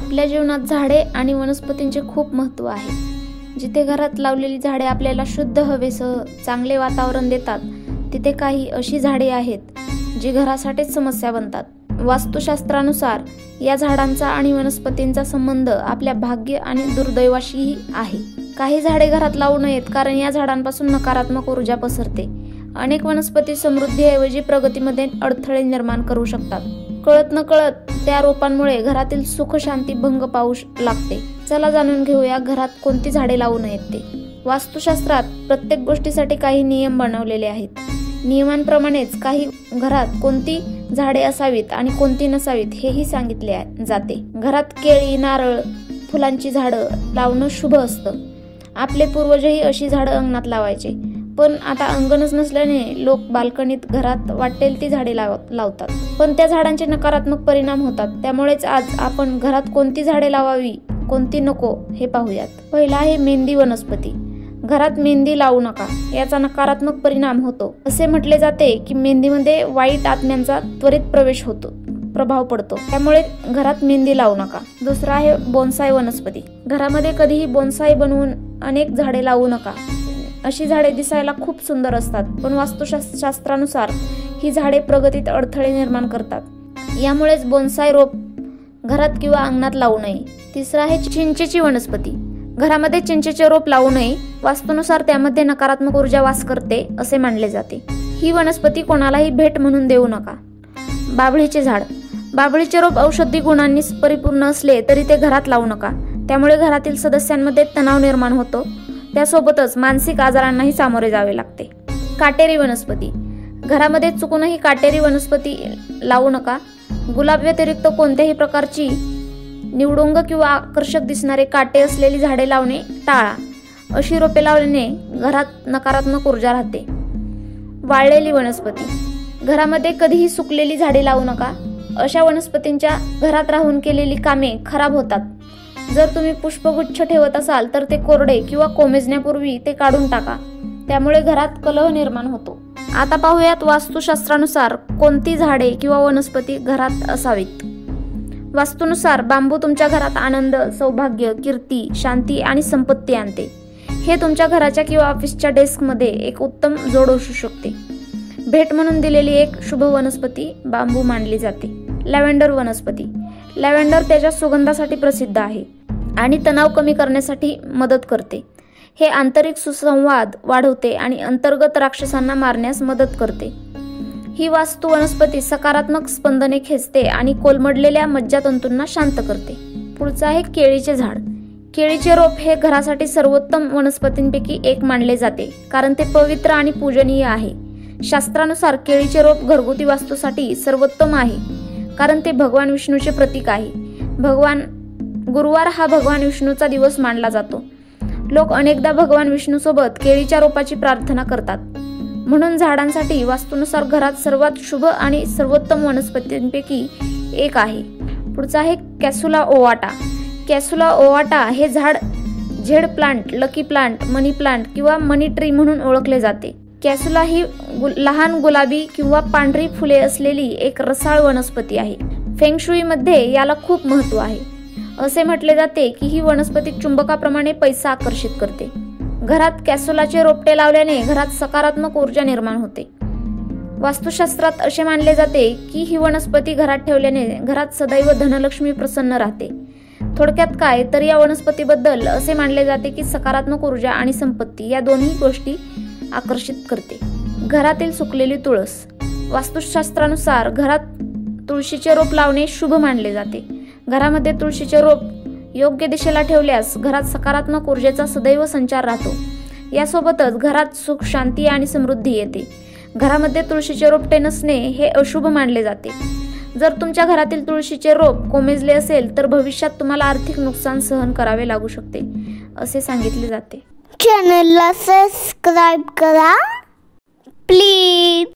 आपल्या जीवनात झाडे आणि वनस्पतींचे खूप महत्त्व आहे. जिथे घरात लावलेली झाडे आपल्याला शुद्ध हवेसह चांगले वातावरण देतात, तिथे काही अशी झाडे आहेत जी घरासाठीच समस्या बनतात. वास्तुशास्त्रानुसार या झाडांचा आणि वनस्पतींचा संबंध आपल्या भाग्य आणि दुर्दैवाशीही आहे. काही झाडे घरात लावू नयेत कारण या झाडांपासून नकारात्मक ऊर्जा पसरते. अनेक वनस्पती समृद्धीऐवजी प्रगतीमध्ये अडथळे निर्माण करू शकतात. कळत नकळत त्या रोपांमुळे घरातील सुख शांती भंग पावू लागते. चला जाणून घेऊया घरात कोणती झाडे लावू नयेत ते. वास्तुशास्त्रात प्रत्येक गोष्टीसाठी काही नियम बनवलेले आहेत. नियमांप्रमाणेच काही घरात कोणती झाडे असावीत आणि कोणती नसावीत हेही सांगितले जाते. घरात केळी, नारळ, फुलांची झाडं लावणं शुभ असतं. आपले पूर्वजही अशी झाडं अंगणात लावायचे. पण आता अंगणच नसल्याने लोक बाल्कनीत घरात वाटेल ती झाडे लावतात. पण त्या झाडांचे नकारात्मक परिणाम होतात. त्यामुळेच आज आपण घरात कोणती झाडे लावावी, कोणती नको हे पाहूयात. पहिला आहे मेंदी वनस्पती. घरात मेंदी लावू नका, याचा नकारात्मक परिणाम होतो. असे म्हटले जाते की मेंदीमध्ये वाईट आत्म्यांचा त्वरित प्रभाव पडतो. त्यामुळे घरात मेंदी लावू नका. दुसरा आहे बोन्साय वनस्पती. घरामध्ये कधीही बोन्साय बनवून अनेक झाडे लावू नका. अशी झाडे दिसायला खूप सुंदर असतात, पण वास्तुशास्त्रानुसार ही झाडे प्रगतीत अडथळे निर्माण करतात. यामुळेच बोन्साय रोप घरात किंवा अंगणात लावू नये. तिसरा आहे चिंचेची वनस्पती. घरामध्ये चिंचेचे रोप लावू नये. वास्तुनुसार त्यामध्ये नकारात्मक ऊर्जा वास करते असे मानले जाते. ही वनस्पती कोणालाही भेट म्हणून देऊ नका. बाभळीचे झाड. बाभळीचे रोप औषधी गुणांनी परिपूर्ण असले तरी ते घरात लावू नका. त्यामुळे घरातील सदस्यांमध्ये तणाव निर्माण होतो. त्यासोबतच मानसिक आजारांनाही सामोरे जावे लागते. काटेरी वनस्पती. घरामध्ये चुकूनही काटेरी वनस्पती लावू नका. गुलाब व्यतिरिक्त कोणत्याही प्रकारची निवडुंग किंवा आकर्षक दिसणारे काटे असलेली झाडे लावणे टाळा. अशी रोपे लावल्याने घरात नकारात्मक ऊर्जा राहते. वाळलेली वनस्पती. घरामध्ये कधीही सुकलेली झाडे लावू नका. अशा वनस्पतींच्या घरात राहून केलेली कामे खराब होतात. जर तुम्ही पुष्पगुच्छ ठेवत असाल तर ते कोरडे किंवा कोमेजण्यापूर्वी ते काढून टाका. त्यामुळे घरात कलह निर्माण होतो. आता पाहूयात वास्तुशास्त्रानुसार कोणती झाडे किंवा वनस्पती घरात असावीत. वास्तुनुसार बांबू तुमच्या घरात आनंद, सौभाग्य, कीर्ती, शांती आणि संपत्ती आणते. हे तुमच्या घराच्या किंवा ऑफिसच्या डेस्कमध्ये एक उत्तम जोड असू शकते. भेट म्हणून दिलेली एक शुभ वनस्पती बांबू मानली जाते. लॅव्हेंडर वनस्पती. लॅव्हेंडर त्याच्या सुगंधासाठी प्रसिद्ध आहे आणि तणाव कमी करण्यासाठी मदत करते. हे आंतरिक सुसंवाद वाढवते आणि अंतर्गत राक्षसांना मारण्यास मदत करते. ही वास्तू वनस्पती सकारात्मक स्पंदने खेचते आणि कोलमडलेल्या मज्जातंतूंना शांत करते. पुढचं आहे केळीचे झाड. केळीचे रोप हे घरासाठी सर्वोत्तम वनस्पतींपैकी एक मानले जाते कारण ते पवित्र आणि पूजनीय आहे. शास्त्रानुसार केळीचे रोप घरगुती वास्तूसाठी सर्वोत्तम आहे कारण ते भगवान विष्णूचे प्रतीक आहे. गुरुवार हा भगवान विष्णूचा दिवस मानला जातो. लोक अनेकदा भगवान विष्णूसोबत केळीच्या रोपाची प्रार्थना करतात. म्हणून झाडांसाठी वास्तुनुसार घरात सर्वात शुभ आणि सर्वोत्तम वनस्पतींपैकी एक आहे. पुढचा आहे कॅसुला ओवाटा. कॅसुला ओवाटा हे झाड झेड प्लांट, लकी प्लांट, मनी प्लांट किंवा मनी ट्री म्हणून ओळखले जाते. कॅसुला ही लहान गुलाबी किंवा पांढरी फुले असलेली एक रसाळ वनस्पती आहे. फेंगशुईमध्ये याला खूप महत्त्व आहे. असे म्हटले जाते की ही वनस्पती चुंबकाप्रमाणे पैसा आकर्षित करते. घरात कॅसुलाचे रोपटे लावल्याने घरात सकारात्मक ऊर्जा निर्माण होते. वास्तुशास्त्रात असे मानले जाते की ही वनस्पती घरात ठेवल्याने घरात सदैव धनलक्ष्मी प्रसन्न राहते. थोडक्यात काय तर या वनस्पतीबद्दल असे मानले जाते की सकारात्मक ऊर्जा आणि संपत्ती या दोन्ही गोष्टी आकर्षित करते. घरातील सुकलेली तुळस. वास्तुशास्त्रानुसार घरात तुळशीचे रोप लावणे शुभ मानले जाते. घरामध्ये तुळशीचे रोप योग्य दिशेला ठेवल्यास घरात सकारात्मक ऊर्जेचा सदैव संचार राहतो. यासोबतच घरात सुख, शांती आणि समृद्धी येते. घरामध्ये तुळशीचे रोपटे नसणे हे अशुभ मानले जाते. जर तुमच्या घरातील तुळशीचे रोप कोमेजले असेल तर भविष्यात तुम्हाला आर्थिक नुकसान सहन करावे लागू शकते असे सांगितले जाते. चॅनलला सबस्क्राईब करा प्लीज.